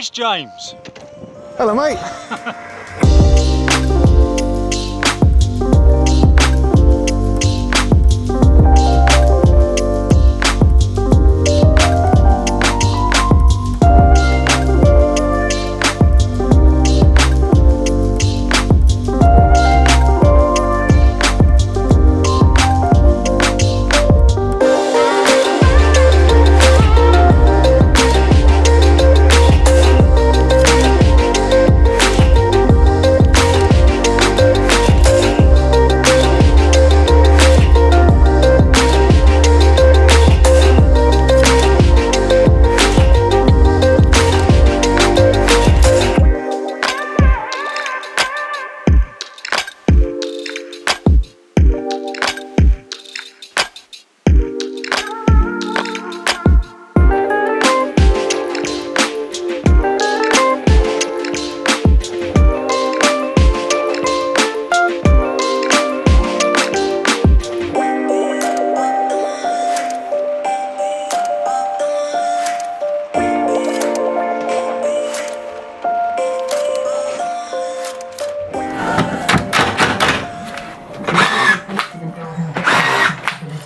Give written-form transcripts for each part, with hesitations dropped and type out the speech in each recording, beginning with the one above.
it's James. Hello, mate.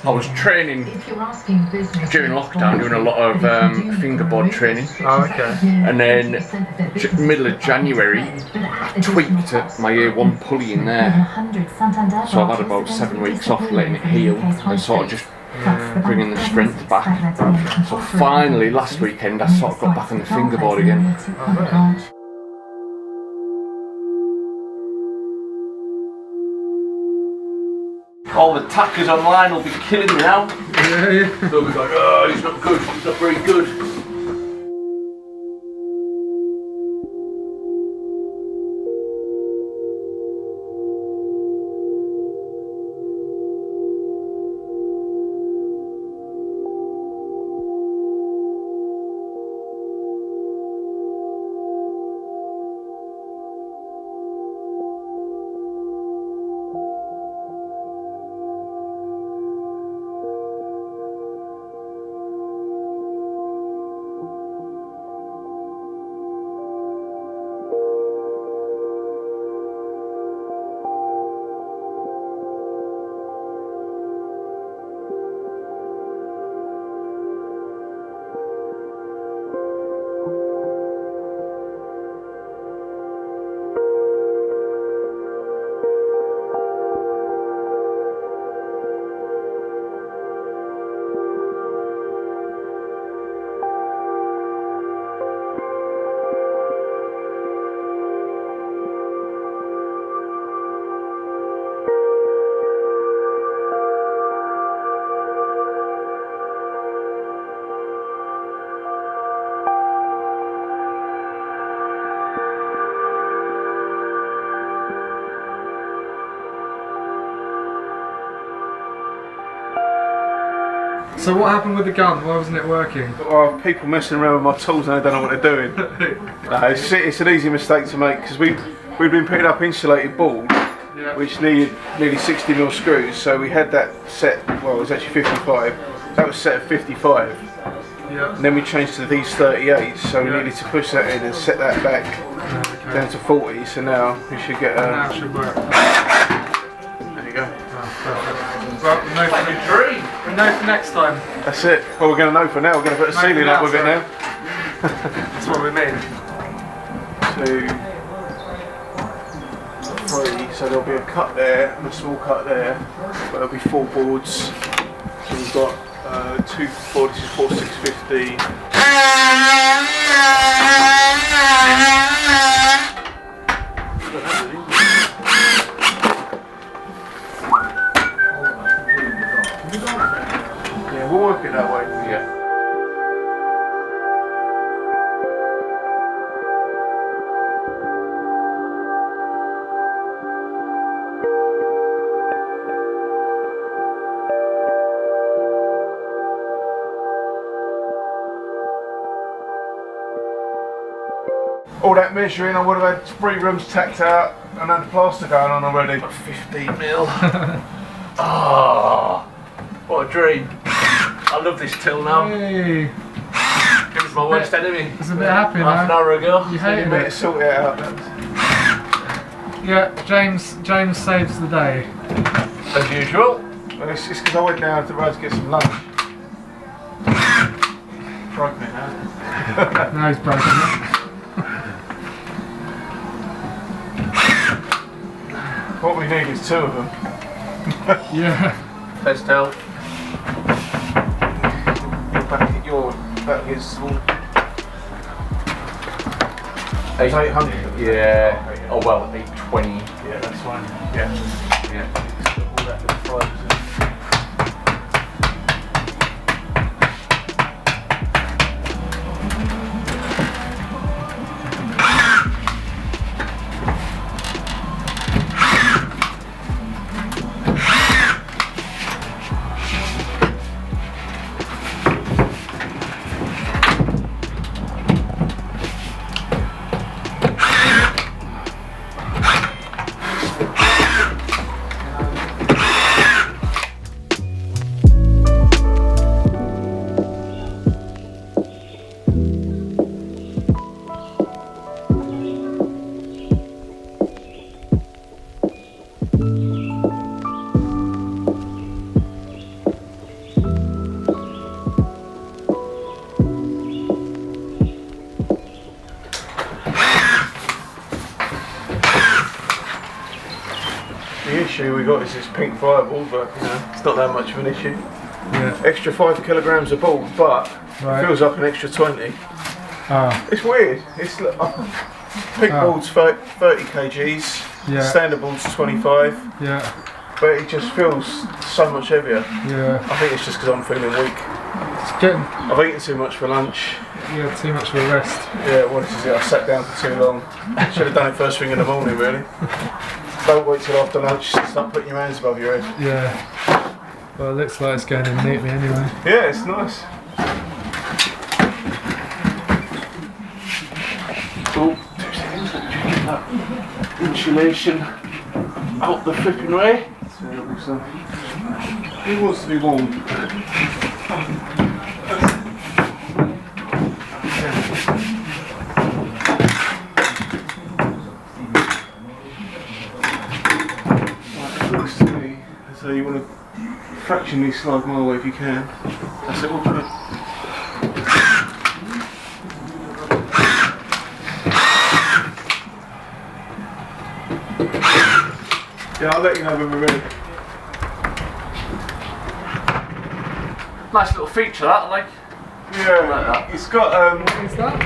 I was training during lockdown, doing a lot of fingerboard training. Oh, okay. And then middle of January, tweaked my year one pulley in there. So I've had about 7 weeks off letting it heal and sort of just bringing the strength back. So finally last weekend I sort of got back on the fingerboard again. All the tackers online will be killing me now. Yeah. They'll be like, oh, he's not good, he's not very good. So what happened with the gun? Why wasn't it working? Well, people messing around with my tools and they don't know what they're doing. No, it's an easy mistake to make because we'd been putting up insulated board, which needed nearly 60mm screws. So we had that set. Well, it was actually 55. That was set at 55. Yeah. And then we changed to these 38s. So we needed to push that in and set that back down to 40. So now we should get. Now it should work. There you go. Well, we know for next time. That's it. Well, we're going to know for now. We're going to put a ceiling up with it now. That's what we mean. 2, 3. So there'll be a cut there and a small cut there. But there'll be 4 boards. So we've got 2 4. This is 4650. Yeah, we'll work it that way. Yeah. All that measuring, I would have had 3 rooms tacked out and had the plaster going on already. 15mm. Oh, what a dream. I love this till now. Hey. Give us my worst enemy. It's a bit happy now. Half an hour ago. You hated it. Sort it out. Yeah, James saves the day. As usual. Well, it's just because I went down to the road to get some lunch. Broken it now. Now he's broken it. What we need is 2 of them. Yeah. Festool. That is all. 800. Yeah. Oh well, 820. Yeah, that's fine. Yeah. Yeah. All that little fibres in. The issue we got is this pink fireball, but you know, it's not that much of an issue. Yeah. Extra 5 kilograms of ball, but Right. it feels like an extra 20. Ah. It's weird. It's pink board's 30 kgs, Yeah. standard board's 25, Yeah. but it just feels so much heavier. Yeah. I think it's just because I'm feeling weak. It's getting. I've eaten too much for lunch. Yeah, too much of a rest. Yeah, well, this is it. I sat down for too long. Should have done it first thing in the morning, really. Don't wait till after lunch to start putting your hands above your head. Yeah. Well, it looks like it's going in neatly anyway. Yeah, it's nice. Oh, 2 seconds. Let me just get that insulation out the flipping way. Who wants to be warm? So you want to fractionally slide my way if you can. That's it, we'll do it. Yeah, I'll let you know when we're ready. Nice little feature that, I like. Yeah, Like that. it's got What is that?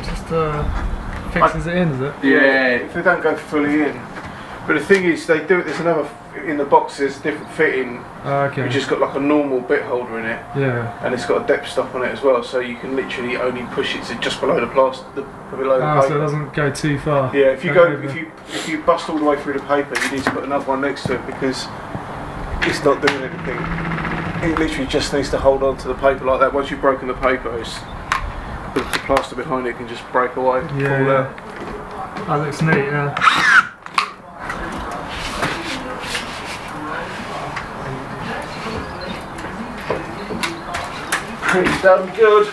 Just fixes it in, is it? Yeah. if they don't go fully in. But the thing is, they do it. There's another in the box. There's different fitting. Oh, okay. Which has got like a normal bit holder in it, Yeah. and it's got a depth stop on it as well. So you can literally only push it to just below the below the Ah, so it paper. doesn't go too far. Yeah, if you over. if you bust all the way through the paper, you need to put another one next to it because it's not doing anything. It literally just needs to hold on to the paper like that. Once you've broken the paper, the plaster behind it can just break away. Yeah, fall yeah. out. That looks neat, yeah. Pretty damn good.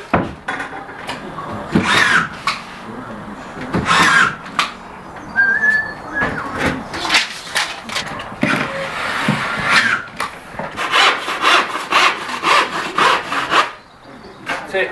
That's it.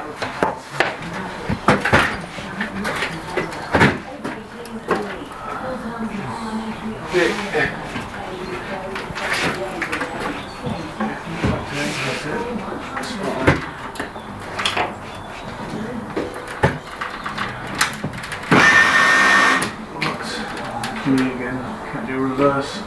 Me again. Can't do reverse.